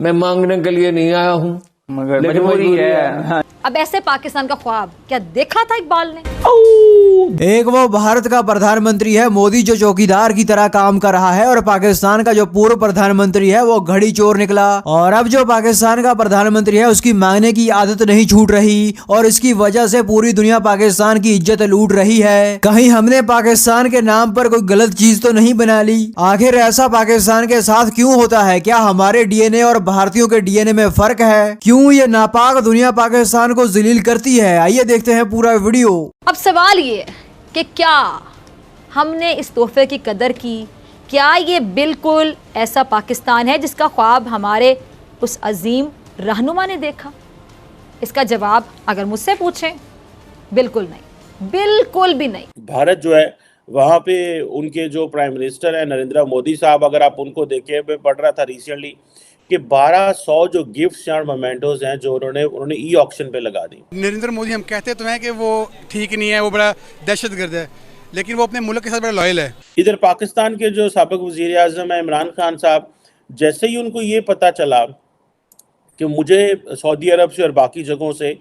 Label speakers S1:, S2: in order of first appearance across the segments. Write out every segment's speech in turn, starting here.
S1: मैं मांगने के लिए नहीं आया हूँ,
S2: मगर मजबूरी है।
S3: अब ऐसे पाकिस्तान का ख्वाब क्या देखा था इकबाल ने?
S4: एक वो भारत का प्रधानमंत्री है मोदी जो चौकीदार की तरह काम कर रहा है, और पाकिस्तान का जो पूर्व प्रधानमंत्री है वो घड़ी चोर निकला। और अब जो पाकिस्तान का प्रधानमंत्री है उसकी मांगने की आदत नहीं छूट रही, और इसकी वजह से पूरी दुनिया पाकिस्तान की इज्जत लूट रही है। कहीं हमने पाकिस्तान के नाम पर कोई गलत चीज तो नहीं बना ली? आखिर ऐसा पाकिस्तान के साथ क्यों होता है? क्या हमारे डीएनए और भारतीयों के डीएनए में फर्क है? क्यों ये नापाक दुनिया पाकिस्तान को जलील करती है? आइए देखते हैं पूरा वीडियो।
S3: अब सवाल ये कि क्या हमने इस तोहफे की कदर की? क्या ये बिल्कुल ऐसा पाकिस्तान है जिसका ख्वाब हमारे उस अजीम रहनुमा ने देखा? इसका जवाब अगर मुझसे पूछें, बिल्कुल नहीं, बिल्कुल भी नहीं।
S5: भारत जो है वहाँ पे उनके जो प्राइम मिनिस्टर है नरेंद्र मोदी साहब, अगर आप उनको देखें, मैं पढ़ रहा था रिसेंटली कि 1200 जो गिफ्ट्स और मोमेंटोज हैं जो उन्होंने ई ऑक्शन पे लगा दी।
S6: नरेंद्र मोदी, हम कहते तो हैं कि वो ठीक नहीं है, वो बड़ा दहशतगर्द है, लेकिन वो अपने मुल्क के साथ बड़ा लॉयल है।
S5: इधर पाकिस्तान के जो साबिक वजीर आज़म है इमरान खान साहब, जैसे ही उनको ये पता चला कि मुझे सऊदी अरब से और बाकी जगहों से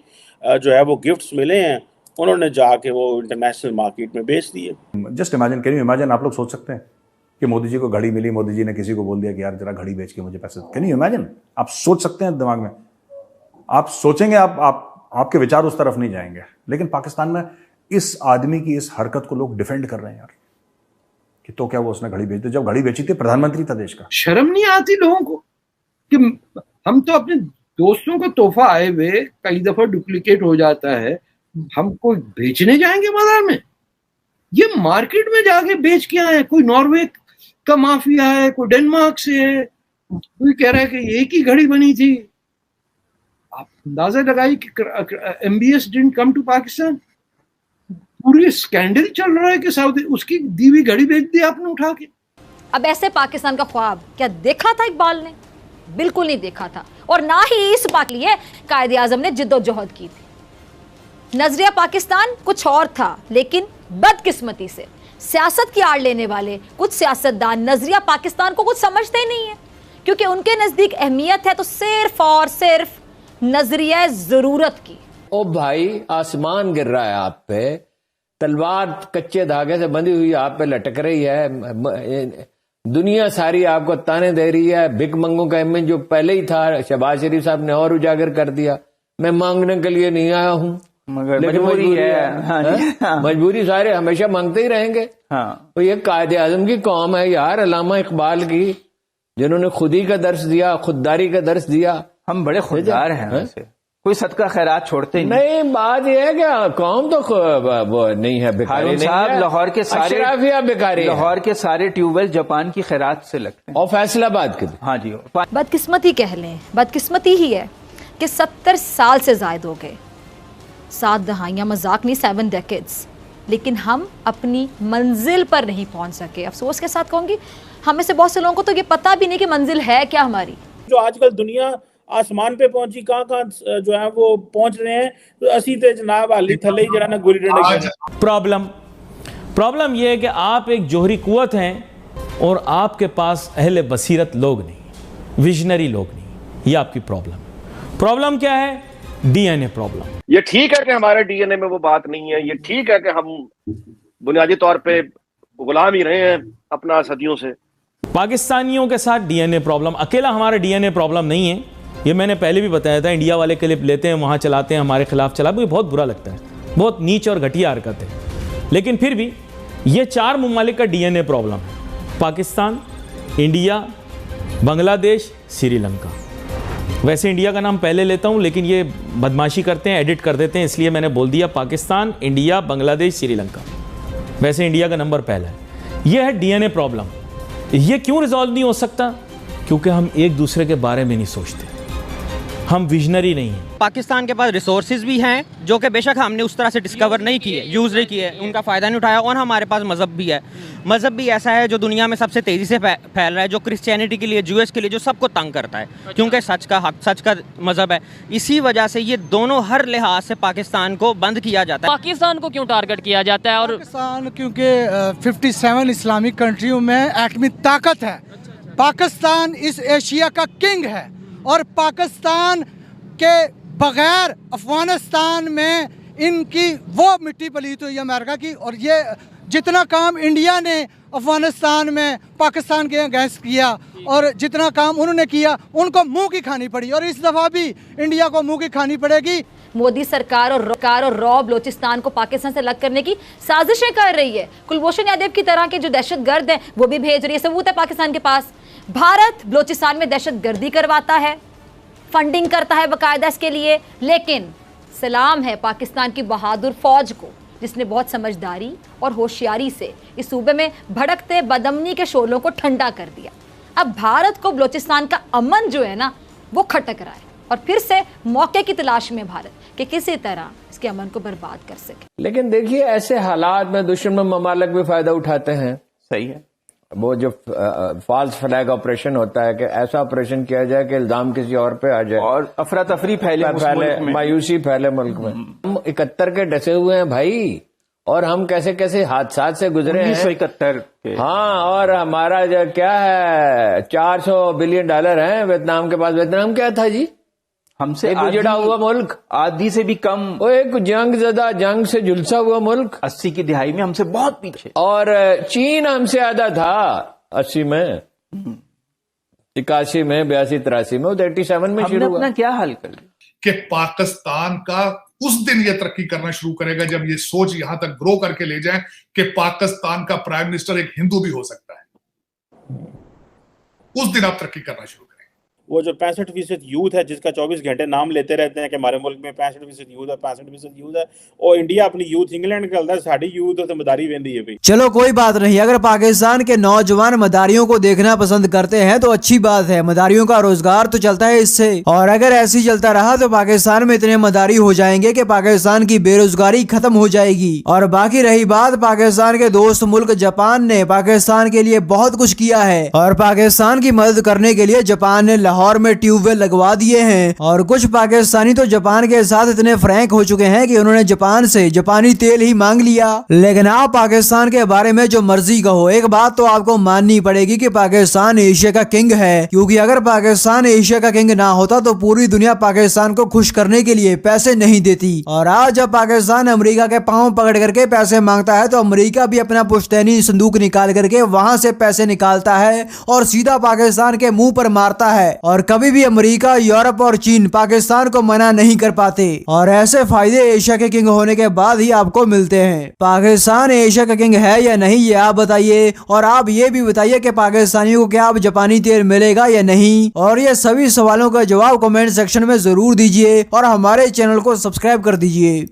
S5: जो है वो गिफ्ट्स मिले हैं, उन्होंने जाके वो इंटरनेशनल मार्केट में बेच दिए।
S7: Just imagine, can you imagine? आप लोग सोच सकते हैं कि मोदी जी को घड़ी मिली, मोदी जी ने किसी को बोल दिया कि यार जरा घड़ी बेच के मुझे पैसे। Can you imagine? आप सोच सकते हैं दिमाग में? आप सोचेंगे, आपके विचार उस तरफ नहीं जाएंगे। लेकिन पाकिस्तान में इस आदमी की इस हरकत को लोग डिफेंड कर रहे हैं यार, कि तो क्या वो उसने घड़ी बेच दी? जब घड़ी बेची थी, प्रधानमंत्री था देश का।
S8: शर्म नहीं आती लोगों को कि हम तो अपने दोस्तों को तोहफा आए हुए कई दफा डुप्लीकेट हो जाता है, हमको बेचने जाएंगे बाजार में? ये मार्केट में जाके बेच के आए। कोई नॉर्वे का माफिया है, कोई डेनमार्क से है, कोई कह रहा है कि एक ही घड़ी बनी थी। आप अंदाजा लगाइए कि MBS didn't come to Pakistan. पूरी स्कैंडल चल रहा है कि सऊदी उसकी दी हुई घड़ी बेच दी आपने उठा के।
S3: अब ऐसे पाकिस्तान का ख्वाब क्या देखा था इकबाल ने? बिल्कुल नहीं देखा था, और ना ही इस बात के लिए कायदे आजम ने जिद्दोजहद की थी। नजरिया पाकिस्तान कुछ और था, लेकिन बदकिस्मती से सियासत की आड़ लेने वाले कुछ सियासतदान नजरिया पाकिस्तान को कुछ समझते ही नहीं है, क्योंकि उनके नजदीक अहमियत है तो सिर्फ और सिर्फ नजरिया जरूरत की।
S1: ओ भाई, आसमान गिर रहा है आप पे, तलवार कच्चे धागे से बंधी हुई आप पे लटक रही है, दुनिया सारी आपको ताने दे रही है। भिख मंगों का इमेज जो पहले ही था, शहबाज शरीफ साहब ने और उजागर कर दिया। मैं मांगने के लिए नहीं आया हूँ,
S2: मगर मजबूरी है।
S1: हाँ, मजबूरी सारे हमेशा मांगते ही रहेंगे।
S2: हाँ,
S1: तो ये कायदे आजम की कौम है यार, अल्लामा इकबाल की, जिन्होंने खुदी का दर्स दिया, खुददारी का दर्श दिया।
S2: हम बड़े खुददार हैं वैसे, कोई सदका खैरात छोड़ते ही
S1: नहीं। बात यह है कि कौम तो वो नहीं है, भिखारी नहीं है।
S2: लाहौर के सारे
S1: अशराफिया भिखारी,
S2: लाहौर के सारे ट्यूबवेल जापान की खैरात से लगते हैं,
S1: और फैसलाबाद के।
S2: हाँ जी।
S3: बदकिस्मती कह लें, बदकिस्मती ही है कि 70 साल से जायद हो गए, 7 दहाइयाँ, मजाक नहीं, 7 डेकेड्स, लेकिन हम अपनी मंजिल पर नहीं पहुंच सके। अफसोस के साथ कहूंगी, हमें से बहुत से लोगों को तो ये पता भी नहीं कि मंजिल है क्या हमारी।
S5: जो आजकल दुनिया आसमान पे पहुंची, कहाँ जो है वो पहुंच रहे हैं, तो असी ते जनाब हाली थले ही जरा ना गुली डंडे।
S9: प्रॉब्लम यह है कि आप एक जोहरी कुव्वत हैं और आपके पास अहले बसीरत लोग नहीं, विजनरी लोग नहीं। ये आपकी प्रॉब्लम क्या है? DNA problem.
S10: ये ठीक है कि हमारे डीएनए में वो बात नहीं है, ये ठीक है कि हम बुनियादी तौर पे गुलाम ही रहे हैं अपना सदियों से।
S9: पाकिस्तानियों के साथ डीएनए प्रॉब्लम, अकेला हमारा डीएनए प्रॉब्लम नहीं है, ये मैंने पहले भी बताया था। इंडिया वाले क्लिप लेते हैं, वहाँ चलाते हैं, हमारे खिलाफ चला, मुझे बहुत बुरा लगता है, बहुत नीच और घटिया हरकत है। लेकिन फिर भी ये 4 मुमालिक का डीएनए प्रॉब्लम है: पाकिस्तान, इंडिया, बांग्लादेश, श्रीलंका। वैसे इंडिया का नाम पहले लेता हूँ, लेकिन ये बदमाशी करते हैं, एडिट कर देते हैं, इसलिए मैंने बोल दिया पाकिस्तान, इंडिया, बांग्लादेश, श्रीलंका। वैसे इंडिया का नंबर पहला है। ये है डीएनए प्रॉब्लम। ये क्यों रिजॉल्व नहीं हो सकता? क्योंकि हम एक दूसरे के बारे में नहीं सोचते, हम विजनरी नहीं हैं।
S11: पाकिस्तान के पास रिसोर्सेज भी हैं जो कि बेशक हमने उस तरह से डिस्कवर नहीं किए, यूज़ नहीं किए, उनका फ़ायदा नहीं उठाया, और हमारे पास मज़हब भी है। मज़हब भी ऐसा है जो दुनिया में सबसे तेज़ी से फैल रहा है, जो क्रिश्चियनिटी के लिए, जूस के लिए, जो सबको तंग करता है, क्योंकि सच का हक, सच का मज़हब है। इसी वजह से ये दोनों हर लिहाज से पाकिस्तान को बंद किया जाता है।
S12: पाकिस्तान को क्यों टारगेट किया जाता है? और
S13: पाकिस्तान क्योंकि 57 इस्लामिक कंट्रियों में एटमी ताकत है। पाकिस्तान इस एशिया का किंग है और पाकिस्तान के बगैर अफगानिस्तान में इनकी वो मिट्टी पलीत हुई अमेरिका की। और ये जितना काम इंडिया ने अफगानिस्तान में पाकिस्तान के अगेंस्ट किया और जितना काम उन्होंने किया, उनको मुंह की खानी पड़ी और इस दफ़ा भी इंडिया को मुंह की खानी पड़ेगी।
S3: मोदी सरकार और रौ बलोचिस्तान को पाकिस्तान से अलग करने की साजिशें कर रही है। कुलभूषण यादव की तरह के जो दहशतगर्द हैं वो भी भेज रही है, सबूत है पाकिस्तान के पास। भारत बलोचिस्तान में दहशतगर्दी करवाता है, फंडिंग करता है बाकायदा इसके लिए, लेकिन सलाम है पाकिस्तान की बहादुर फौज को जिसने बहुत समझदारी और होशियारी से इस सूबे में भड़कते बदअमनी के शोलों को ठंडा कर दिया। अब भारत को बलोचिस्तान का अमन जो है ना वो खटक रहा है और फिर से मौके की तलाश में भारत कि किसी तरह इसके अमन को बर्बाद कर सके।
S1: लेकिन देखिए ऐसे हालात में दुश्मन ममालिक भी फायदा उठाते हैं।
S2: सही है।
S1: वो जो फॉल्स फ्लैग ऑपरेशन होता है कि ऐसा ऑपरेशन किया जाए कि इल्जाम किसी और पे आ जाए और
S2: अफरा तफरी फैले,
S1: मायूसी फैले मुल्क में। हम 71 के डसे हुए हैं भाई, और हम कैसे कैसे हादसात से गुजरे हैं
S2: 1971 के।
S1: हाँ, और हमारा जो क्या है $400 बिलियन है वियतनाम के पास। वियतनाम क्या था जी?
S2: हमसे
S1: एक उजड़ा हुआ मुल्क,
S2: आधी से भी कम,
S1: वो एक जंग से झुलसा हुआ मुल्क,
S2: 80 की दिहाई में हमसे बहुत पीछे।
S1: और चीन हमसे आधा था 80 में, 81 में, 82, 83 में, 87 में शुरू हुआ।
S2: अपना क्या हाल कर
S14: कि पाकिस्तान का उस दिन ये तरक्की करना शुरू करेगा जब ये सोच यहां तक ग्रो करके ले जाए कि पाकिस्तान का प्राइम मिनिस्टर एक हिंदू भी हो सकता है। उस दिन आप तरक्की करना शुरू करेंगे।
S5: वो जो 65% यूथ है जिसका 24 घंटे नाम लेते रहते हैं कि हमारे मुल्क में 65% यूथ है, 65% यूथ है, और इंडिया अपनी यूथ इंग्लैंड निकलता है, साड़ी यूथ तो मदारी वेंदी है भाई।
S4: चलो कोई बात नहीं, अगर पाकिस्तान के नौजवान मदारियों को देखना पसंद करते हैं तो अच्छी बात है, मदारियों का रोजगार तो चलता है इससे। और अगर ऐसे ही चलता रहा तो पाकिस्तान में इतने मदारी हो जाएंगे कि पाकिस्तान की बेरोजगारी खत्म हो जाएगी। और बाकी रही बात पाकिस्तान के दोस्त मुल्क जापान ने पाकिस्तान के लिए बहुत कुछ किया है और पाकिस्तान की मदद करने के लिए जापान ने लाहौर में ट्यूबवेल लगवा दिए हैं। और कुछ पाकिस्तानी तो जापान के साथ इतने फ्रैंक हो चुके हैं कि उन्होंने जापान से जापानी तेल ही मांग लिया। लेकिन आप पाकिस्तान के बारे में जो मर्जी कहो, एक बात तो आपको माननी पड़ेगी कि पाकिस्तान एशिया का किंग है, क्योंकि अगर पाकिस्तान एशिया का किंग ना होता तो पूरी दुनिया पाकिस्तान को खुश करने के लिए पैसे नहीं देती। और आज जब पाकिस्तान अमेरिका के पांव पकड़ करके पैसे मांगता है तो अमेरिका भी अपना पुश्तैनी संदूक निकाल करके वहां से पैसे निकालता है और सीधा पाकिस्तान के मुंह पर मारता है। और कभी भी अमेरिका, यूरोप और चीन पाकिस्तान को मना नहीं कर पाते। और ऐसे फायदे एशिया के किंग होने के बाद ही आपको मिलते हैं। पाकिस्तान एशिया का किंग है या नहीं ये आप बताइए, और आप ये भी बताइए कि पाकिस्तानियों को क्या अब जापानी तेल मिलेगा या नहीं। और ये सभी सवालों का जवाब कमेंट सेक्शन में जरूर दीजिए और हमारे चैनल को सब्सक्राइब कर दीजिए।